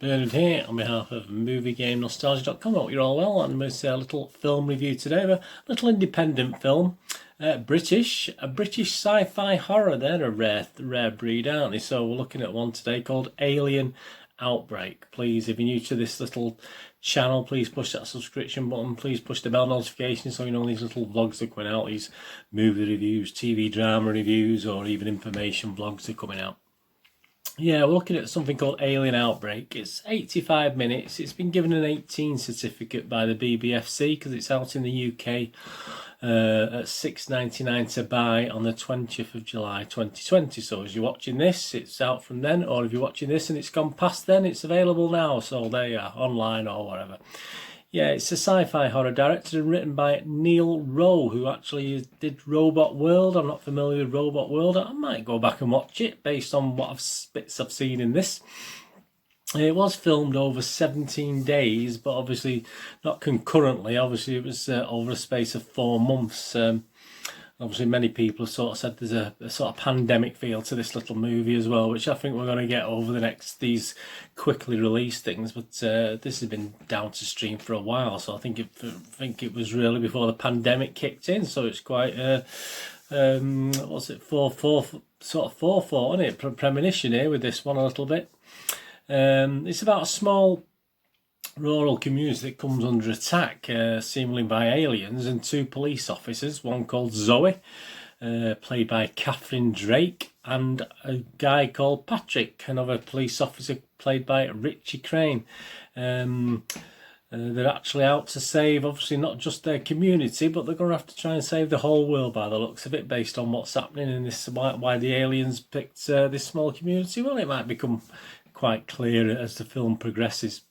Bernard here on behalf of MovieGameNostalgia.com. Hope you're all well. And it's a little film review today of a little independent film. A British sci-fi horror. They're a rare breed, aren't they? So we're looking at one today called Alien Outbreak. Please, if you're new to this little channel, please push that subscription button. Please push the bell notification so you know these little vlogs are coming out. These movie reviews, TV drama reviews, or even information vlogs are coming out. Yeah, we're looking at something called Alien Outbreak. It's 85 minutes. It's been given an 18 certificate by the BBFC because it's out in the UK at $6.99 to buy on the 20th of July 2020. So as you're watching this, it's out from then, or if you're watching this and it's gone past then, it's available now. So there you are, online or whatever. Yeah, it's a sci-fi horror directed and written by Neil Rowe, who actually did Robot World. I'm not familiar with Robot World. I might go back and watch it based on what bits I've seen in this. It was filmed over 17 days, but obviously not concurrently. Obviously, it was over a space of 4 months. Obviously, many people have sort of said there's a sort of pandemic feel to this little movie as well, which I think we're going to get over these quickly released things. But this has been down to stream for a while, so I think it was really before the pandemic kicked in. So it's quite what's it, 4-4, sort of 4-4, isn't it? Premonition here with this one a little bit. It's about a small rural community that comes under attack, seemingly by aliens, and 2 police officers, one called Zoe, played by Catherine Drake, and a guy called Patrick, another police officer played by Richie Crane. They're actually out to save, obviously, not just their community, but they're going to have to try and save the whole world by the looks of it, based on what's happening in this, why the aliens picked this small community. Well, it might become quite clear as the film progresses.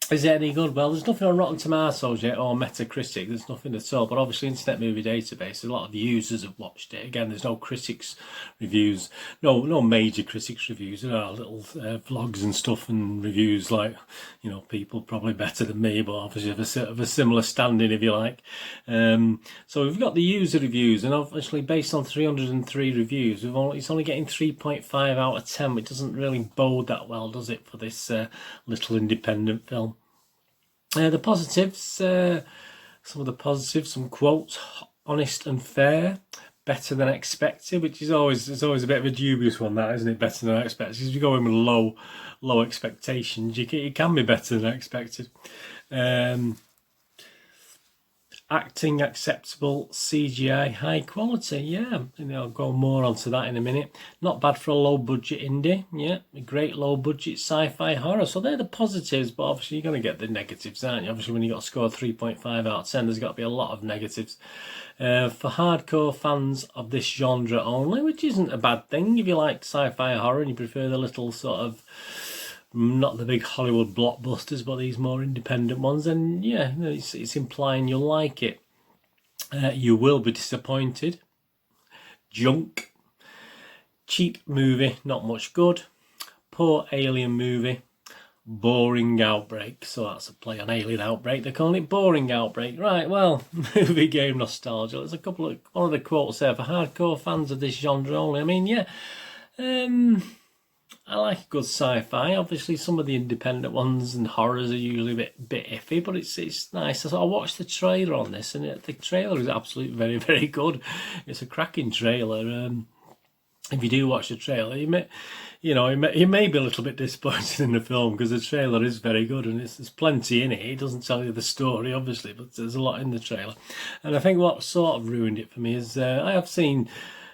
Is it any good? Well, there's nothing on Rotten Tomatoes yet or Metacritic. There's nothing at all. But obviously, Internet Movie Database, a lot of users have watched it. Again, there's no critics reviews, no major critics reviews. There are little vlogs and stuff and reviews, like, you know, people probably better than me, but obviously of a similar standing, if you like. So we've got the user reviews, and obviously based on 303 reviews, it's only getting 3.5 out of 10, which doesn't really bode that well, does it, for this little independent film? The positives, some of the positives, some quotes: honest and fair, better than expected, which is always a bit of a dubious one, that, isn't it? Better than expected. Because if you go in with low expectations, it can be better than expected. Acting acceptable, CGI high quality. Yeah, I'll go more onto that in a minute. Not bad for a low budget indie. Yeah, a great low budget sci-fi horror. So they're the positives, but obviously you're going to get the negatives, aren't you? Obviously when you got to score 3.5 out of 10, there's got to be a lot of negatives. For hardcore fans of this genre only, which isn't a bad thing if you like sci-fi horror and you prefer the little sort of, not the big Hollywood blockbusters, but these more independent ones, and yeah, it's implying you'll like it. You will be disappointed. Junk. Cheap movie, not much good. Poor alien movie. Boring Outbreak. So that's a play on Alien Outbreak. They're calling it Boring Outbreak. Right, well, movie game nostalgia. There's one of the quotes there: for hardcore fans of this genre only. I mean, yeah. I like a good sci-fi. Obviously, some of the independent ones and horrors are usually a bit iffy, but it's nice. So I watched the trailer on this, and the trailer is absolutely very, very good. It's a cracking trailer. If you do watch the trailer, you may be a little bit disappointed in the film because the trailer is very good, and there's plenty in it. It doesn't tell you the story, obviously, but there's a lot in the trailer. And I think what sort of ruined it for me is I have seen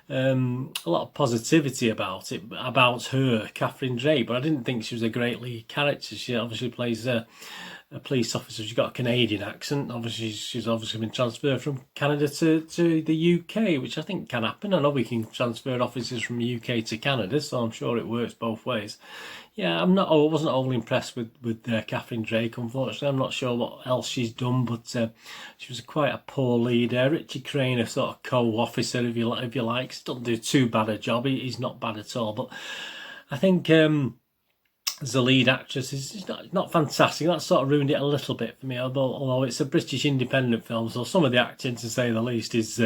a lot of positivity about her, Catherine Drake, but I didn't think she was a great lead character. She obviously plays a police officer. She's got a Canadian accent. Obviously, she's been transferred from Canada to the UK, which I think can happen. I know we can transfer officers from the UK to Canada, so I'm sure it works both ways. Yeah, I wasn't overly impressed with Catherine Drake, unfortunately. I'm not sure what else she's done, but she was quite a poor leader. Richie Crane, a sort of co-officer, if you like, doesn't do too bad a job. He's not bad at all, but I think as the lead actress is not fantastic. That sort of ruined it a little bit for me. Although it's a British independent film, so some of the acting, to say the least, is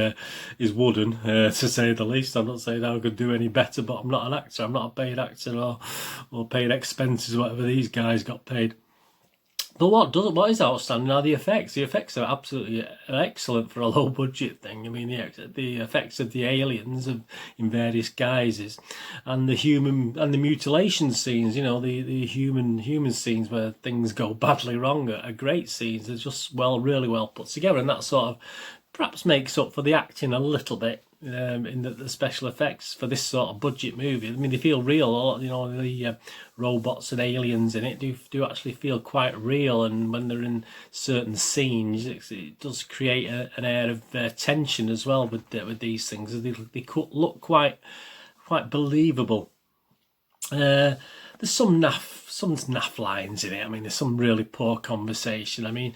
wooden, to say the least. I'm not saying I could do any better, but I'm not an actor. I'm not a paid actor or paid expenses, whatever these guys got paid. But what is outstanding are the effects. The effects are absolutely excellent for a low budget thing. I mean, the effects of the aliens in various guises, and the mutilation scenes. You know, the human scenes where things go badly wrong are great scenes. They're just really well put together, and that sort of perhaps makes up for the acting a little bit. In the special effects for this sort of budget movie. I mean, they feel real. You know, the robots and aliens in it do actually feel quite real, and when they're in certain scenes, it does create an air of tension as well with these things. They look quite believable. There's some naff lines in it. I mean, there's some really poor conversation. I mean,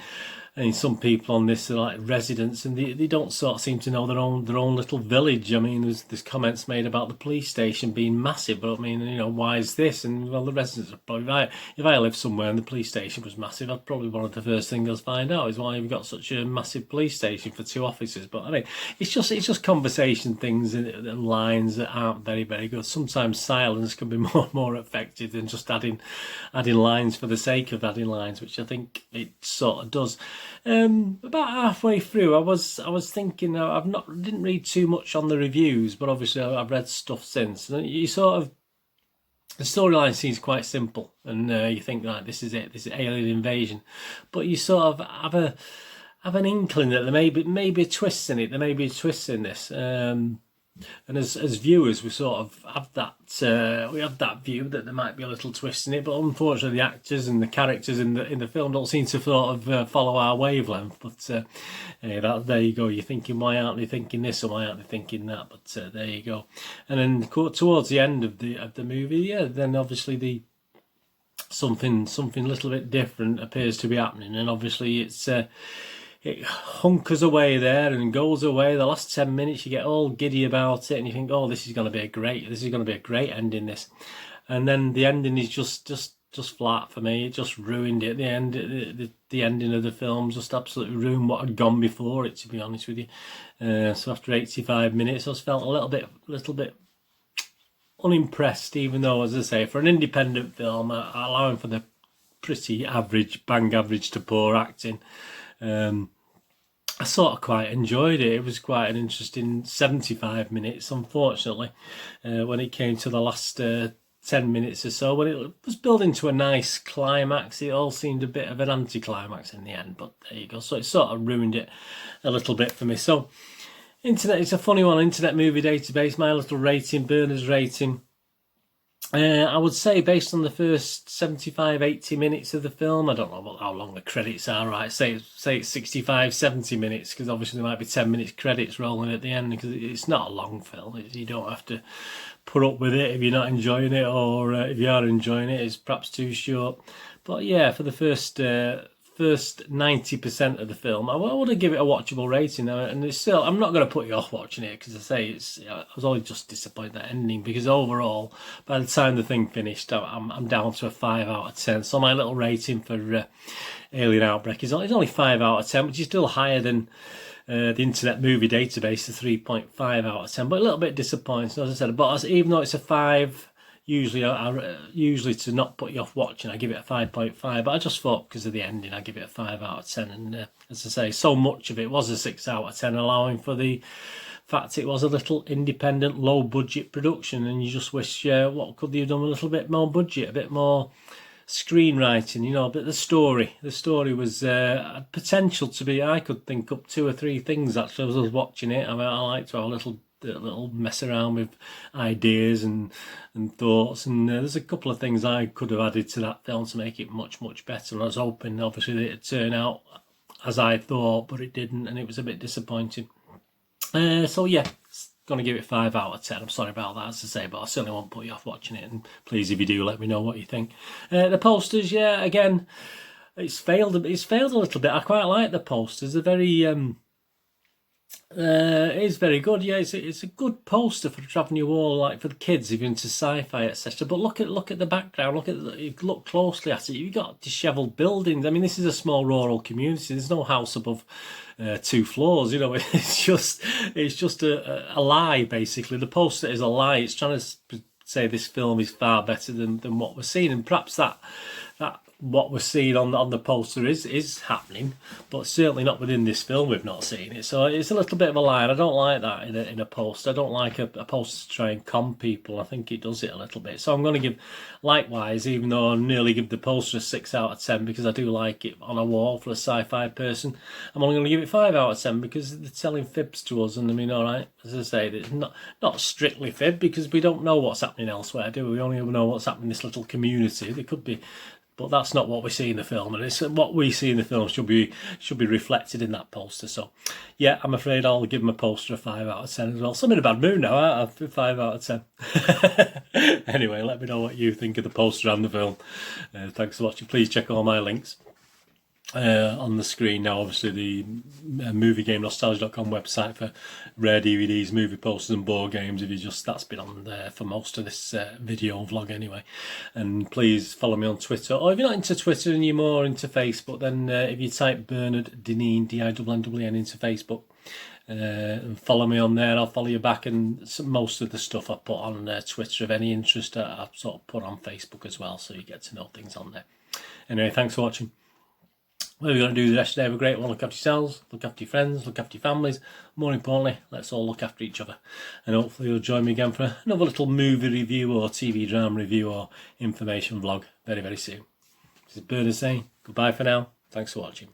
some people on this are like residents, and they don't sort of seem to know their own little village. I mean, there's comments made about the police station being massive, but I mean, you know, why is this? And well, the residents are probably, if I lived somewhere and the police station was massive, I'd probably one of the first things I'd find out is why you've got such a massive police station for 2 officers. But I mean, it's just conversation things and lines that aren't very good. Sometimes silence can be more effective than just adding lines for the sake of adding lines, which I think it sort of does. About halfway through, I was thinking, didn't read too much on the reviews, but obviously I've read stuff since. And you sort of, the storyline seems quite simple, and you think, like, this is alien invasion, but you sort of have an inkling that there may be a twist in it. There may be a twist in this. And as viewers, we sort of have that view that there might be a little twist in it, but unfortunately, the actors and the characters in the film don't seem to sort of follow our wavelength. But there you go. You're thinking, why aren't they thinking this, or why aren't they thinking that? But there you go. And then towards the end of the movie, yeah, then obviously something a little bit different appears to be happening, and obviously it hunkers away there and goes away. The last 10 minutes, you get all giddy about it, and you think, "Oh, this is going to be a great ending." This, and then the ending is just flat for me. It just ruined it. The ending of the film just absolutely ruined what had gone before it. To be honest with you, so after 85 minutes, I just felt a little bit unimpressed. Even though, as I say, for an independent film, allowing for the pretty bang average to poor acting. I sort of quite enjoyed it. It was quite an interesting 75 minutes, unfortunately, when it came to the last 10 minutes or so, when it was building to a nice climax. It all seemed a bit of an anticlimax in the end, but there you go. So it sort of ruined it a little bit for me. So, it's a funny one. Internet Movie Database, my little rating, Bernard's rating. I would say, based on the first 75-80 minutes of the film, I don't know how long the credits are, right? Say it's 65-70 minutes, because obviously there might be 10 minutes credits rolling at the end, because it's not a long film. You don't have to put up with it if you're not enjoying it, or if you are enjoying it, it's perhaps too short. But yeah, for the first 90% of the film, I would give it a watchable rating. And it's still, I'm not going to put you off watching it, because I was only just disappointed at that ending, because overall, by the time the thing finished, I'm down to a 5 out of 10. So my little rating for Alien Outbreak is only 5 out of 10, which is still higher than the Internet Movie Database, the 3.5 out of 10, but a little bit disappointing, as I said. But even though it's a 5, usually to not put you off watching, I give it a 5.5, but I just thought, because of the ending, I give it a 5 out of 10. And as I say, so much of it was a 6 out of 10, allowing for the fact it was a little independent, low budget production, and you just wish, what could they have done with a little bit more budget, a bit more screenwriting, you know. But the story was had potential to be, I could think up 2 or 3 things actually as I was watching it. I mean, I like to have a little mess around with ideas and thoughts, and there's a couple of things I could have added to that film to make it much better, and I was hoping obviously that it'd turn out as I thought, but it didn't, and it was a bit disappointing. So yeah, going to give it 5 out of 10. I'm sorry about that, as I say, but I certainly won't put you off watching it, and please, if you do, let me know what you think. The posters, yeah, again, it's failed a little bit. I quite like the posters. They're very It is very good. Yeah, it's a good poster for traveling your wall, like for the kids if you're into sci-fi, etc. But look at the background. Look closely at it. You've got dishevelled buildings. I mean, this is a small rural community. There's no house above 2 floors. You know, it's just a lie basically. The poster is a lie. It's trying to say this film is far better than what we're seeing, and perhaps that what we're seeing on the poster is happening, but certainly not within this film. We've not seen it, so it's a little bit of a lie. And I don't like that in a poster. I don't like a poster to try and con people. I think it does it a little bit. So I'm going to give, likewise, even though I nearly give the poster a 6 out of 10 because I do like it on a wall for a sci-fi person, I'm only going to give it 5 out of 10 because they're telling fibs to us. And I mean, all right, as I say, it's not strictly fib because we don't know what's happening elsewhere, do we? We only know what's happening in this little community. There could be. But that's not what we see in the film, and it's what we see in the film should be reflected in that poster. So, yeah, I'm afraid I'll give them a poster a 5 out of 10 as well. So I'm in a bad mood now. I have 5 out of 10. Anyway, let me know what you think of the poster and the film. Thanks for watching. Please check all my links on the screen now. Obviously, the MovieGameNostalgia.com website for rare DVDs, movie posters, and board games. That's been on there for most of this video vlog anyway. And please follow me on Twitter, or if you're not into Twitter and you're more into Facebook, then if you type Bernard Dineen, DINN, into Facebook, and follow me on there, I'll follow you back. And most of the stuff I put on Twitter of any interest, I sort of put on Facebook as well, so you get to know things on there. Anyway, thanks for watching. What are we going to do the rest of the day? Have a great one. Look after yourselves, look after your friends, look after your families. More importantly, let's all look after each other. And hopefully you'll join me again for another little movie review or TV drama review or information vlog very, very soon. This is Bernard saying goodbye for now. Thanks for watching.